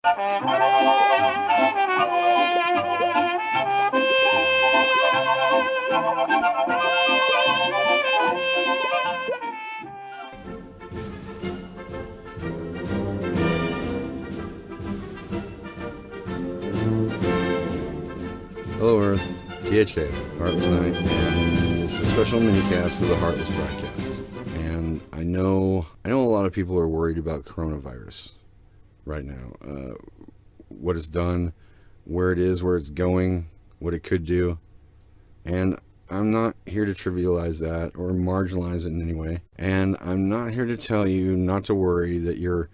Hello Earth, THK, Heartless Night, and this is a special minicast of the Heartless broadcast. And I know a lot of people are worried about coronavirus right now. What it's done, where it is, where it's going, what it could do. And I'm not here to trivialize that or marginalize it in any way. And I'm not here to tell you not to worry, that your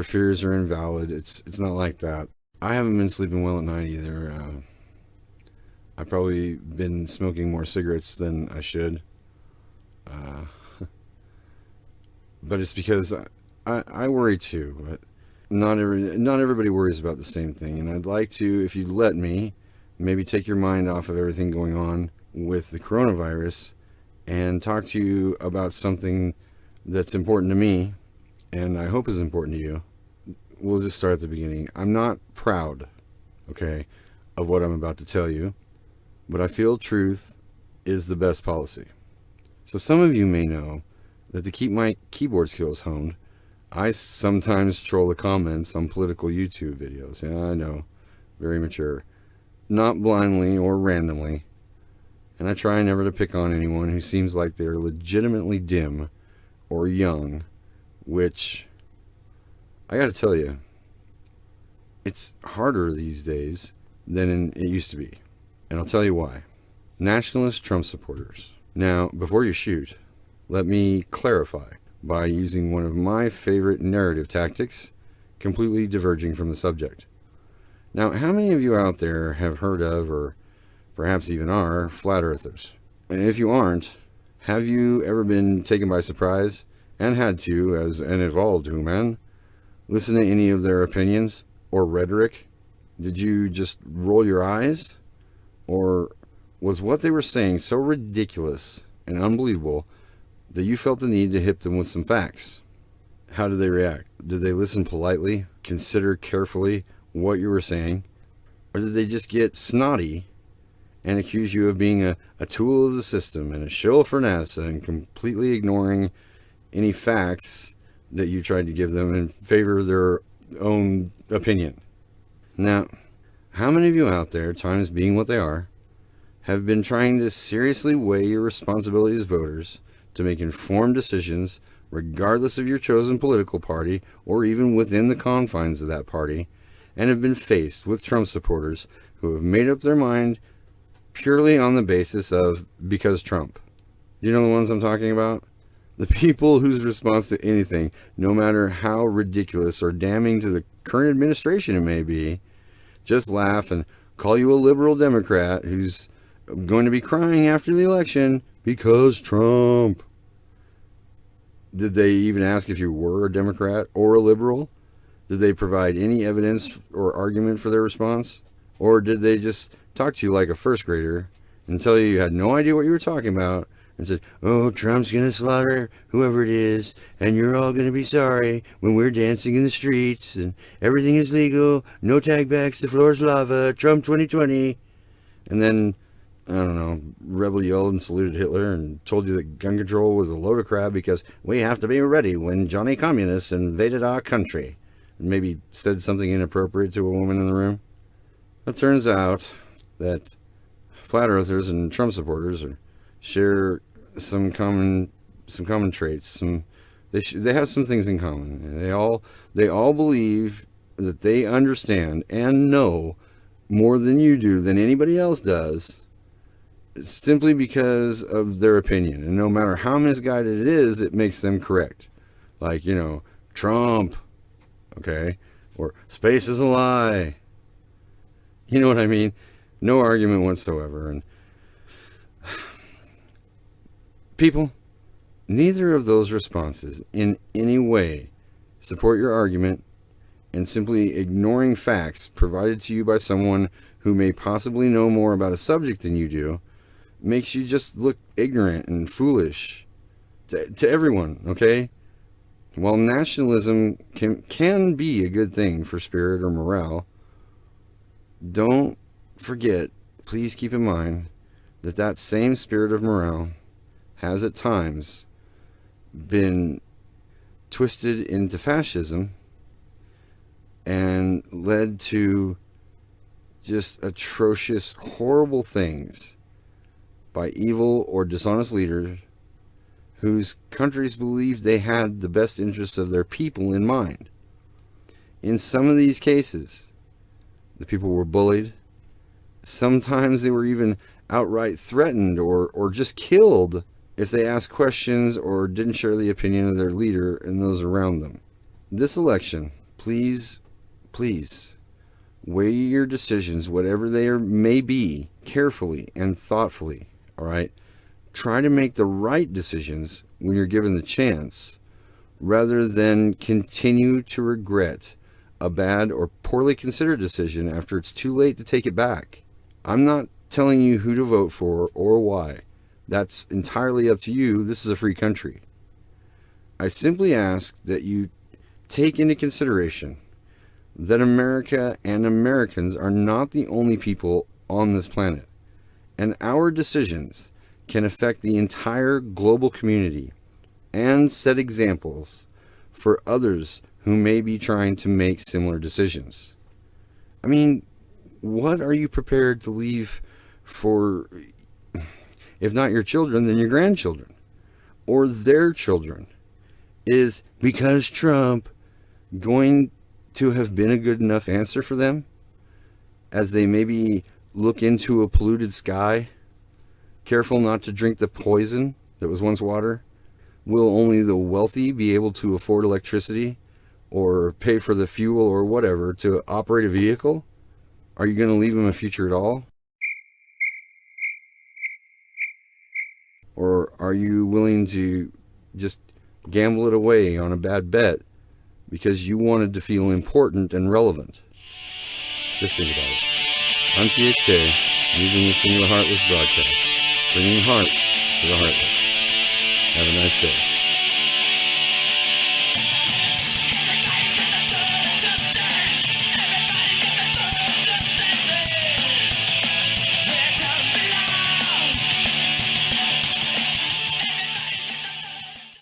fears are invalid. It's not like that. I haven't been sleeping well at night either. I've probably been smoking more cigarettes than I should. But it's because I worry too. But not everybody worries about the same thing. And I'd like to, if you'd let me, maybe take your mind off of everything going on with the coronavirus and talk to you about something that's important to me and I hope is important to you. We'll just start at the beginning. I'm not proud, okay, of what I'm about to tell you. But I feel truth is the best policy. So some of you may know that to keep my keyboard skills honed, I sometimes troll the comments on political YouTube videos. Yeah, I know, very mature. Not blindly or randomly. And I try never to pick on anyone who seems like they're legitimately dim or young, which, I gotta tell you, it's harder these days than it used to be. And I'll tell you why. Nationalist Trump supporters. Now, before you shoot, let me clarify by using one of my favorite narrative tactics, completely diverging from the subject. Now, how many of you out there have heard of, or perhaps even are, flat earthers? And if you aren't, have you ever been taken by surprise and had to, as an evolved human, listen to any of their opinions or rhetoric? Did you just roll your eyes? Or was what they were saying so ridiculous and unbelievable that you felt the need to hit them with some facts? How did they react? Did they listen politely, consider carefully what you were saying? Or did they just get snotty and accuse you of being a tool of the system and a shill for NASA and completely ignoring any facts that you tried to give them in favor of their own opinion? Now, how many of you out there, times being what they are, have been trying to seriously weigh your responsibility as voters to make informed decisions regardless of your chosen political party or even within the confines of that party, and have been faced with Trump supporters who have made up their mind purely on the basis of because Trump? You know the ones I'm talking about? The people whose response to anything, no matter how ridiculous or damning to the current administration it may be, just laugh and call you a liberal Democrat who's going to be crying after the election because Trump. Did they even ask if you were a Democrat or a liberal? Did they provide any evidence or argument for their response? Or did they just talk to you like a first grader and tell you had no idea what you were talking about and said, oh, Trump's going to slaughter whoever it is, and you're all going to be sorry when we're dancing in the streets, and everything is legal, no tag backs, the floor's lava, Trump 2020. And then, I don't know, rebel yelled and saluted Hitler and told you that gun control was a load of crap because we have to be ready when Johnny Communists invaded our country, and maybe said something inappropriate to a woman in the room. It turns out that flat earthers and Trump supporters share some common traits. They have some things in common. And they all believe that they understand and know more than you do, than anybody else does, simply because of their opinion. And no matter how misguided it is, it makes them correct. Like, Trump, okay, or space is a lie. You know what I mean? No argument whatsoever. And people, neither of those responses in any way support your argument, and simply ignoring facts provided to you by someone who may possibly know more about a subject than you do makes you just look ignorant and foolish to everyone, okay? While nationalism can be a good thing for spirit or morale, don't forget, please keep in mind, that that same spirit of morale has at times been twisted into fascism and led to just atrocious, horrible things by evil or dishonest leaders whose countries believed they had the best interests of their people in mind. In some of these cases, the people were bullied. Sometimes they were even outright threatened or just killed if they asked questions or didn't share the opinion of their leader and those around them. This election, please weigh your decisions, whatever they may be, carefully and thoughtfully, all right? Try to make the right decisions when you're given the chance, rather than continue to regret a bad or poorly considered decision after it's too late to take it back. I'm not telling you who to vote for or why. That's entirely up to you. This is a free country. I simply ask that you take into consideration that America and Americans are not the only people on this planet, and our decisions can affect the entire global community and set examples for others who may be trying to make similar decisions. I mean, what are you prepared to leave for, if not your children, then your grandchildren or their children? Is because Trump going to have been a good enough answer for them as they maybe look into a polluted sky, careful not to drink the poison that was once water? Will only the wealthy be able to afford electricity or pay for the fuel or whatever to operate a vehicle? Are you going to leave them a future at all? Or are you willing to just gamble it away on a bad bet because you wanted to feel important and relevant? Just think about it. I'm THK. You've been listening to the Heartless broadcast, bringing heart to the heartless. Have a nice day.